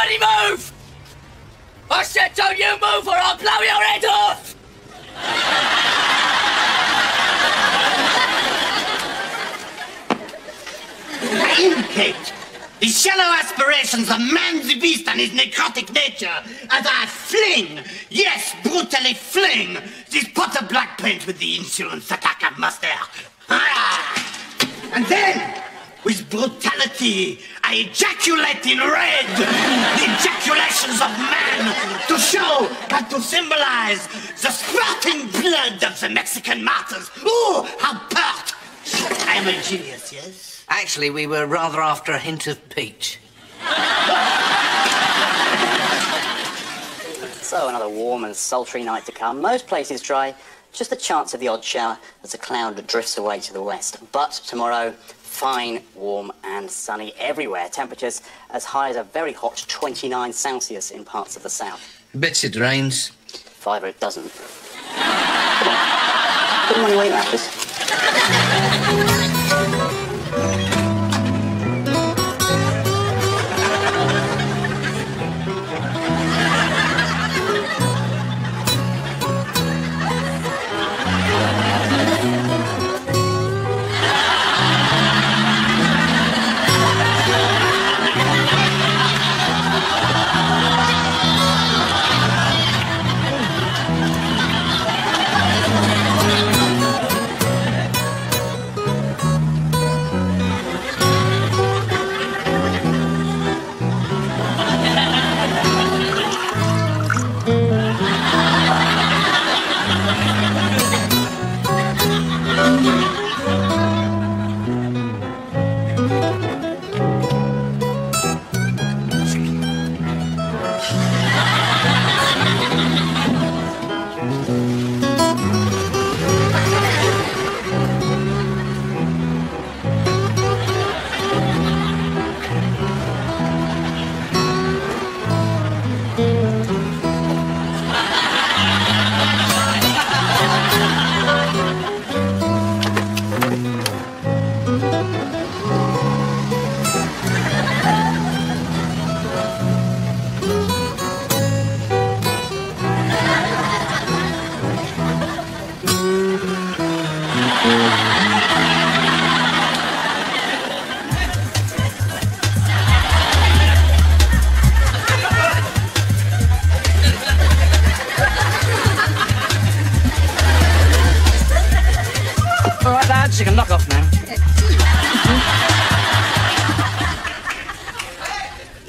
Somebody move! I said don't you move or I'll blow your head off! I indicate the shallow aspirations of man the beast and his necrotic nature as I fling, yes, brutally fling, this pot of black paint with the insolence that I can muster. And then, with brutality, I ejaculate in red the ejaculations of man to show and to symbolize the sprouting blood of the Mexican martyrs. Ooh, how pert! I am a genius, yes? Actually, we were rather after a hint of peach. So, another warm and sultry night to come. Most places dry. Just a chance of the odd shower as a cloud drifts away to the west. But tomorrow, fine, warm and sunny everywhere. Temperatures as high as a very hot 29 Celsius in parts of the south. Bets it rains. 5 or it doesn't. Come on. Put them on your weight mattress. You can knock off now.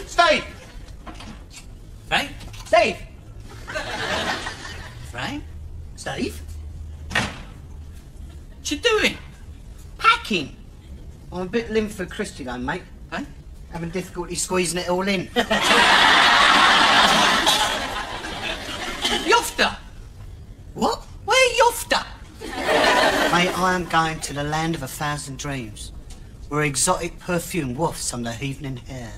Steve! Frank? Steve! Frank? Steve? What you doing? Packing. I'm a bit limp for Christy though, mate. Eh? Having difficulty squeezing it all in. Yofta! What? Where Yofta? Mate, I am going to the land of 1,000 dreams, where exotic perfume wafts on the evening air,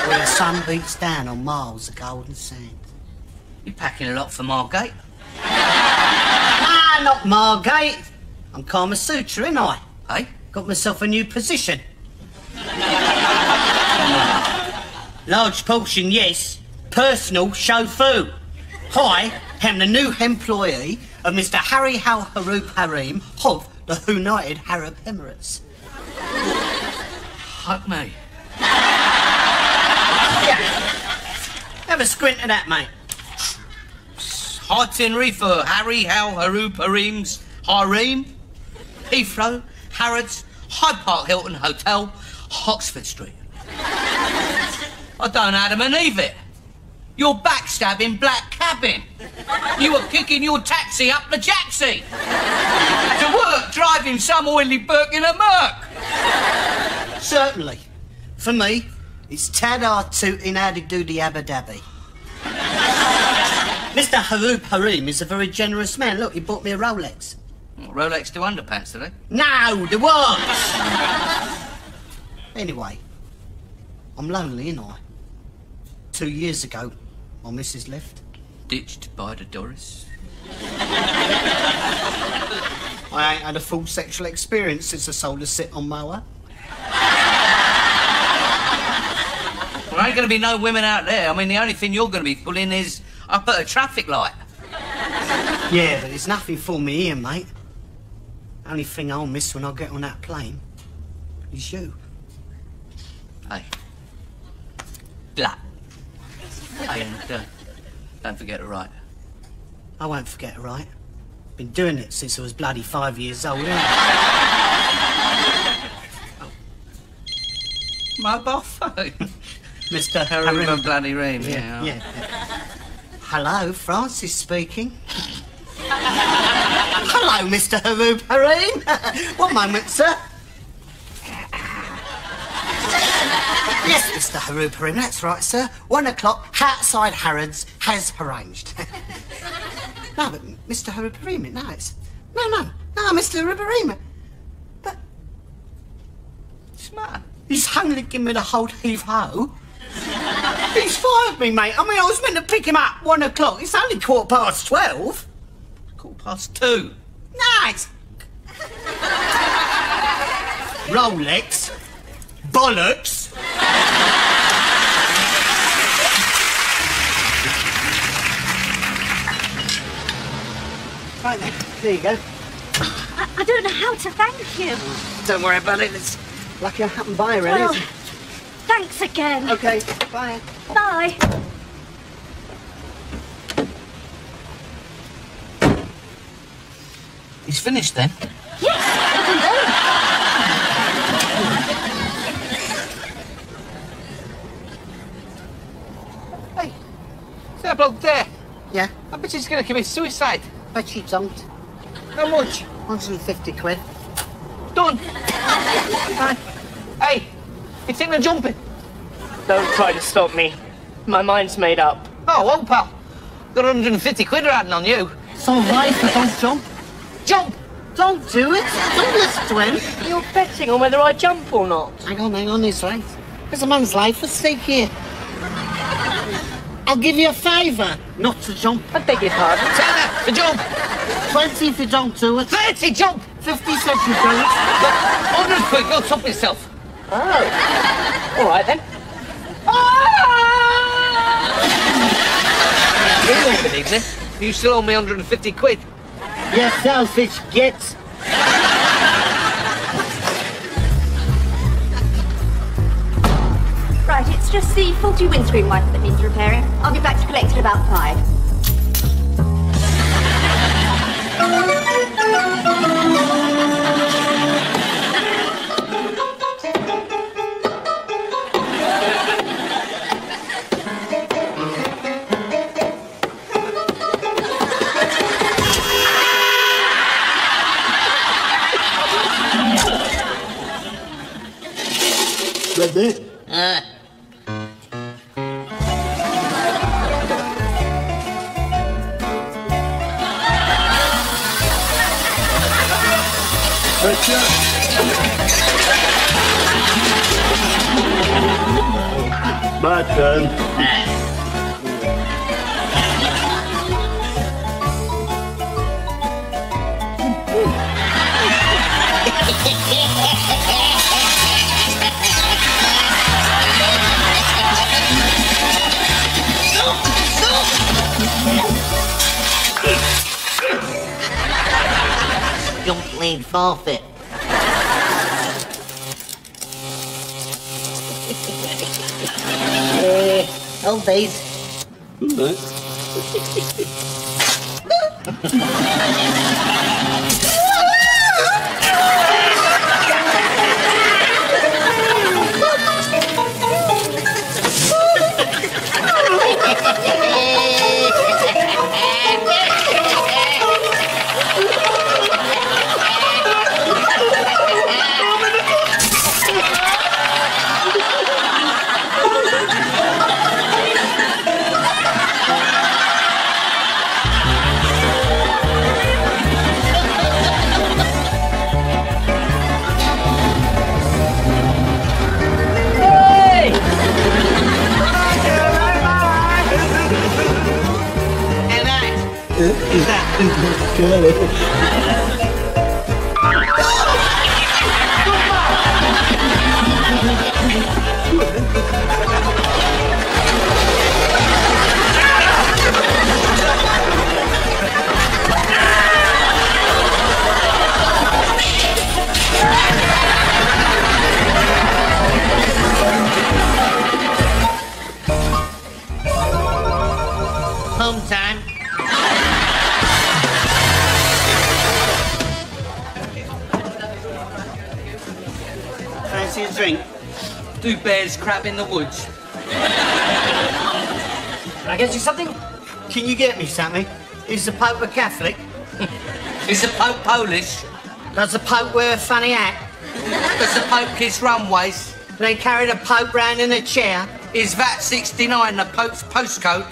where the sun beats down on miles of golden sand. You're packing a lot for Margate. Ah, not Margate. I'm Kama Sutra, ain't I? Eh? Got myself a new position. Large portion, yes. Personal chauffeur. I am the new employee of Mr. Harry Hal Haroop Harim of the United Arab Emirates. Fuck me. Yeah. Have a squint at that, mate. Itinerary for Harry Hal Haroop Harim's Harem, Heathrow, Harrods, Hyde Park Hilton Hotel, Oxford Street. I don't Adam and Eve it. You're backstabbing black cabin. You were kicking your taxi up the jacksie. To work, driving some oily Burke in a Merc. Certainly. For me, it's Tad tooting how to do the Abu Dhabi. Mr. Haroop Harim is a very generous man. Look, he bought me a Rolex. Well, Rolex do underpants, do they? No, the watch! Anyway, I'm lonely, ain't I? 2 years ago, my missus left. Ditched by the Doris. I ain't had a full sexual experience since I sold a sit-on mower. There ain't going to be no women out there. I mean, the only thing you're going to be pulling is up at a traffic light. Yeah, but there's nothing for me here, mate. Only thing I'll miss when I get on that plane is you. Hey. Black. Hey, and don't forget to write. I won't forget, right? Been doing it since I was bloody 5 years old, ain't I? Mobile phone. Mr. Harim bloody Ream, yeah. Hello, Francis speaking. Hello, Mr. Harim. One moment, sir. Yes, Mr. Harim, that's right, sir. 1 o'clock outside Harrods has arranged. No, but Mr. Harim, no, it's... No, Mr. Harim. But... What's the matter? He's only given me the whole heave-ho. He's fired me, mate. I mean, I was meant to pick him up 1 o'clock. It's only 12:15. 2:15. No, it's... Rolex. Bollocks. Right then, there you go. I don't know how to thank you. Don't worry about it. It's lucky I happened by, really. Well, isn't it? thanks again. Okay, bye. Bye. He's finished then? Yes, Hey, see that bloke there? Yeah, I bet he's going to commit suicide. bet you don't. How much? 150 quid. Done. Hey, you thinking of jumping? Don't try to stop me. My mind's made up. Oh, well, pal. Got 150 quid riding on you. It's all right, but don't jump. Jump! Don't do it. Don't listen to him. You're betting on whether I jump or not. Hang on, this right. There's a man's life at stake here. I'll give you a favour not to jump. I beg your pardon. Tanner, the jump! 20 if you don't do it. 30, jump! 50 cents if you do it. 100 quid, go top yourself. Oh. All right, then. You ain't believes it. You still owe me 150 quid. You selfish git. Right, it's just the faulty windscreen wiper that needs repairing. I'll be back to collect it about 5. Ready? Button. Don't lead forfeit. Old days. Pass you a drink. Do bears crap in the woods? Can I get you something? Can you get me something? Is the Pope a Catholic? Is the Pope Polish? Does the Pope wear a funny hat? Does the Pope kiss runways? Do they carry the Pope round in a chair? Is VAT 69 the Pope's postcode?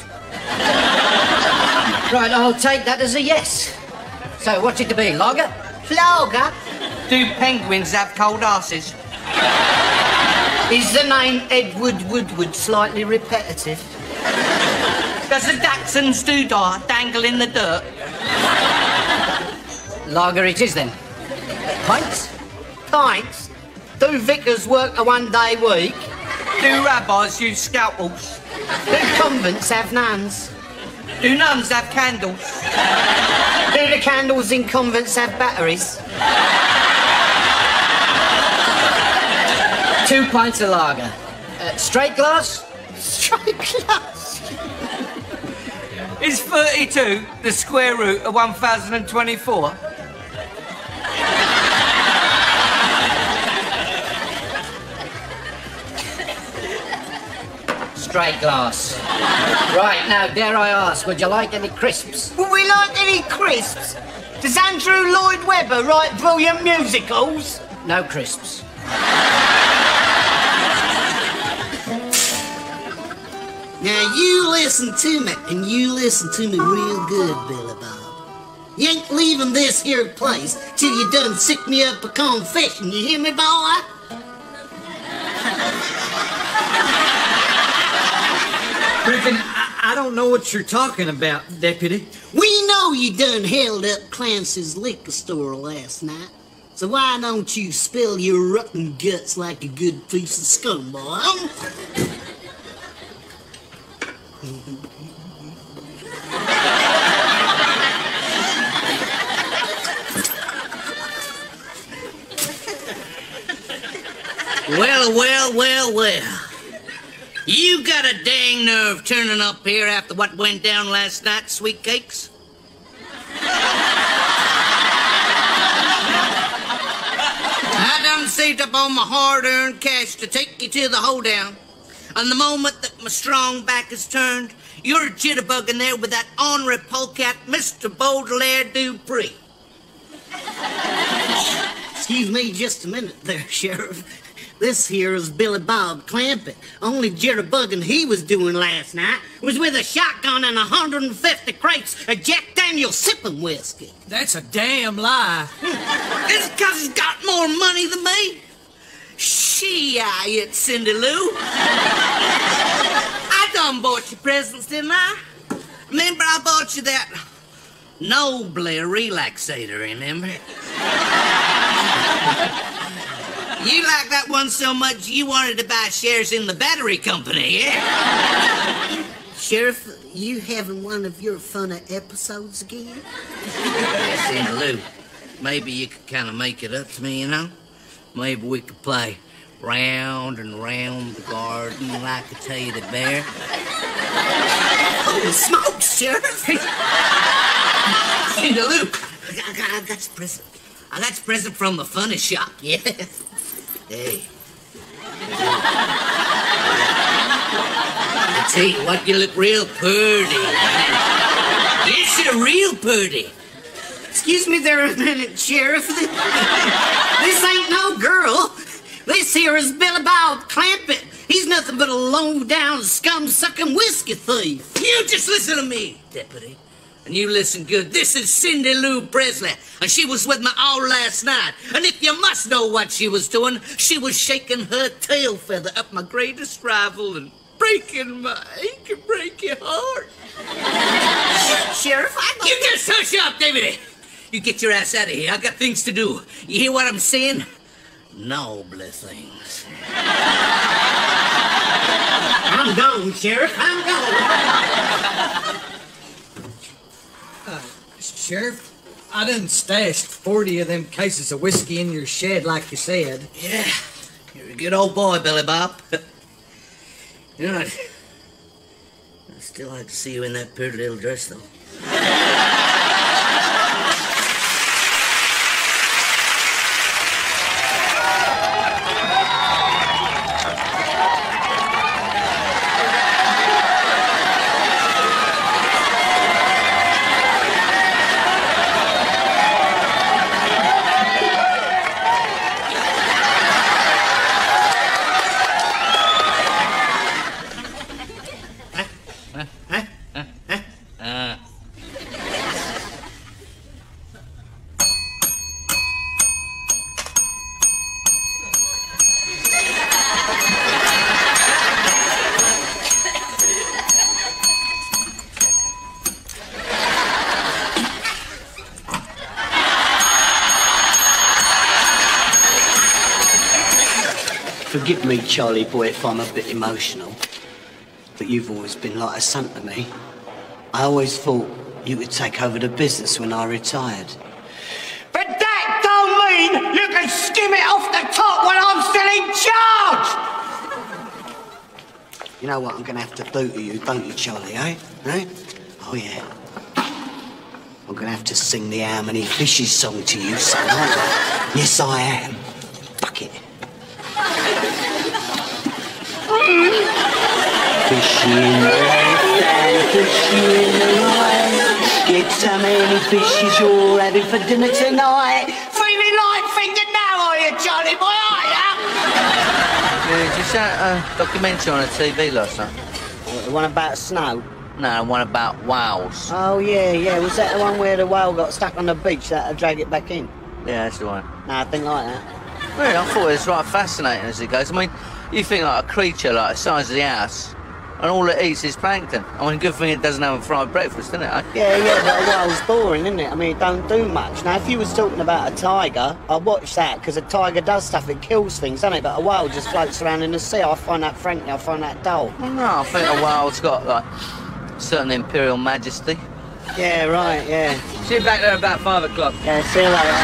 Right, I'll take that as a yes. So, what's it to be, lager? Lager? Do penguins have cold asses? Is the name Edward Woodward slightly repetitive? Does the Dachshund's doodah dangle in the dirt? Lager it is, then. Pints? Pints? Do vicars work a one-day week? Do rabbis use scalpels? Do convents have nuns? Do nuns have candles? Do the candles in convents have batteries? 2 pints of lager. Straight glass? Straight glass? Is 32 the square root of 1024? Straight glass. Right, now, dare I ask, would you like any crisps? Would we like any crisps? Does Andrew Lloyd Webber write brilliant musicals? No crisps. Now you listen to me, and you listen to me real good, Billy Bob. You ain't leaving this here place till you done sick me up a confession, you hear me, boy? Griffin, I don't know what you're talking about, Deputy. We know you done held up Clancy's liquor store last night, so why don't you spill your rotten guts like a good piece of scum, boy? Well. You got a dang nerve turning up here after what went down last night, sweet cakes? I done saved up all my hard-earned cash to take you to the hoedown. And the moment that my strong back is turned, you're jitterbugging there with that ornery polecat, Mr. Baudelaire Dupree. Excuse me just a minute there, Sheriff. This here is Billy Bob Clampett. Only jitterbugging he was doing last night was with a shotgun and 150 crates of Jack Daniel's sipping whiskey. That's a damn lie. It's because he's got more money than me. It's Cindy Lou. I done bought you presents, didn't I? Remember I bought you that Nobly relaxator, remember? You like that one so much you wanted to buy shares in the battery company, yeah? Sheriff, you having one of your funny episodes again? Yes, Cindy Lou. Maybe you could kind of make it up to me, you know? Maybe we could play round and round the garden like a teddy bear. Holy smokes, Sheriff! Cindy Lou, I got your present. I got your present from the funny shop, yeah? Hey. I tell you what, you look real pretty. Yes, you're real pretty. Excuse me there a minute, Sheriff. This ain't no girl. This here is Billy Bob Clampett. He's nothing but a low-down, scum-sucking whiskey thief. You just listen to me, Deputy. And you listen good. This is Cindy Lou Presley, and she was with me all last night. And if you must know what she was doing, she was shaking her tail feather up my greatest rival and breaking my ache and break your heart. Sheriff, You just hush up, Deputy. You get your ass out of here. I got things to do. You hear what I'm saying? Noble things. I'm gone, Sheriff. I'm gone. Sheriff, I done stashed 40 of them cases of whiskey in your shed like you said. Yeah, you're a good old boy, Billy Bob. You know what? I'd still like to see you in that pretty little dress, though. Forgive me, Charlie boy, if I'm a bit emotional. But you've always been like a son to me. I always thought you could take over the business when I retired. But that don't mean you can skim it off the top when I'm still in charge! You know what I'm gonna have to do to you, don't you, Charlie, eh? Eh? Oh, yeah. I'm gonna have to sing the How Many Fishes song to you, son, aren't I? Yes, I am. Fuck it. Fishy in the sand, fishy in the line. Get so many fishes you're having for dinner tonight. Feeling like thinking now, are you, Charlie boy, are you? Yeah, just that documentary on the TV last night. What, the one about snow? No, the one about whales. Oh, yeah. Was that the one where the whale got stuck on the beach that had to drag it back in? Yeah, that's the one. No, I think like that. Really, I thought it was right fascinating as it goes. I mean, you think like a creature like the size of the house, and all it eats is plankton. I mean, good thing it doesn't have a fried breakfast, doesn't it? Eh? Yeah, but a whale's boring, isn't it? I mean, it don't do much. Now, if you was talking about a tiger, I'd watch that, because a tiger does stuff, it kills things, doesn't it? But a whale just floats around in the sea. I find that, frankly, I find that dull. Well, no, I think a whale's got, like, certain imperial majesty. Yeah, right, yeah. See you back there about 5 o'clock. Yeah, see you later.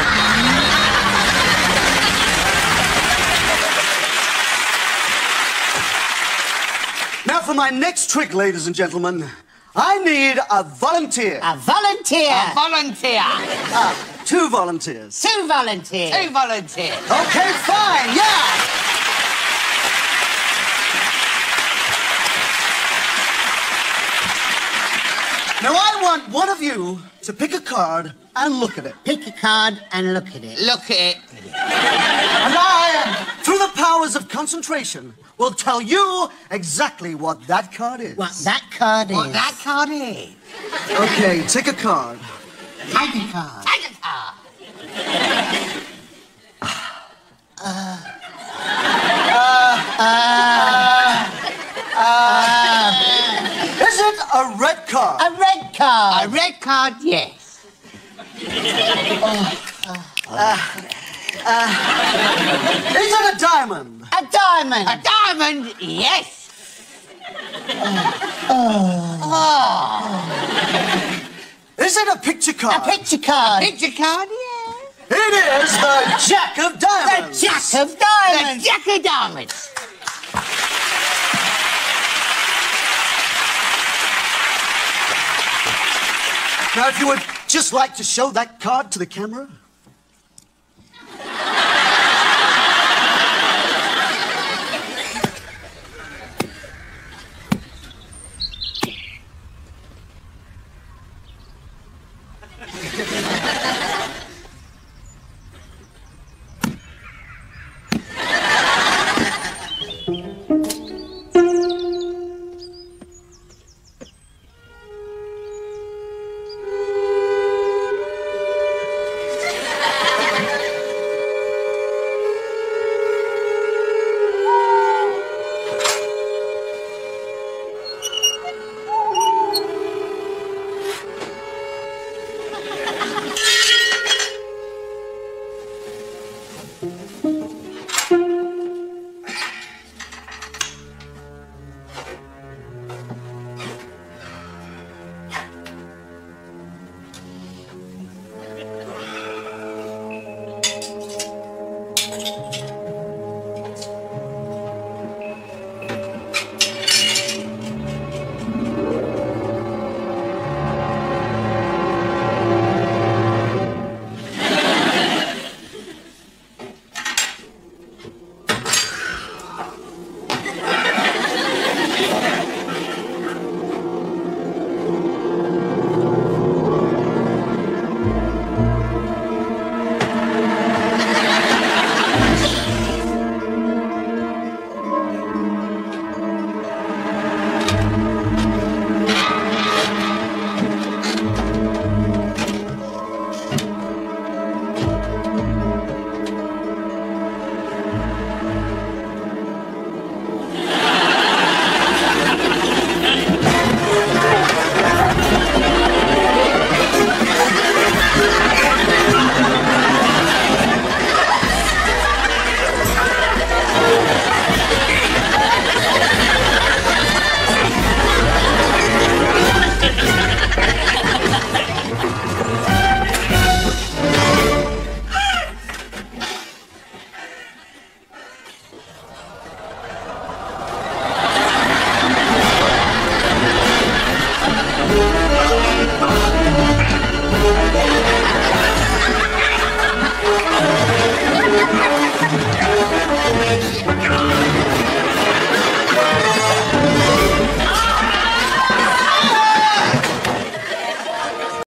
Now for my next trick, ladies and gentlemen, I need a volunteer. A volunteer. A volunteer. 2 volunteers. 2 volunteers. 2 volunteers. Okay, fine, yeah. Now I want one of you to pick a card and look at it. Pick a card and look at it. Look at it. And I, through the powers of concentration, will tell you exactly what that card is. What that card is. What that card is. Okay, take a card. Take a card. Take a card. Is it a red card? A red card. A red card, yes. Is it a diamond? A diamond. A diamond, yes. Is it a picture card? A picture card. Picture card, yes. It is the Jack of Diamonds. The Jack of Diamonds. The Jack of Diamonds. Now, if you would just like to show that card to the camera.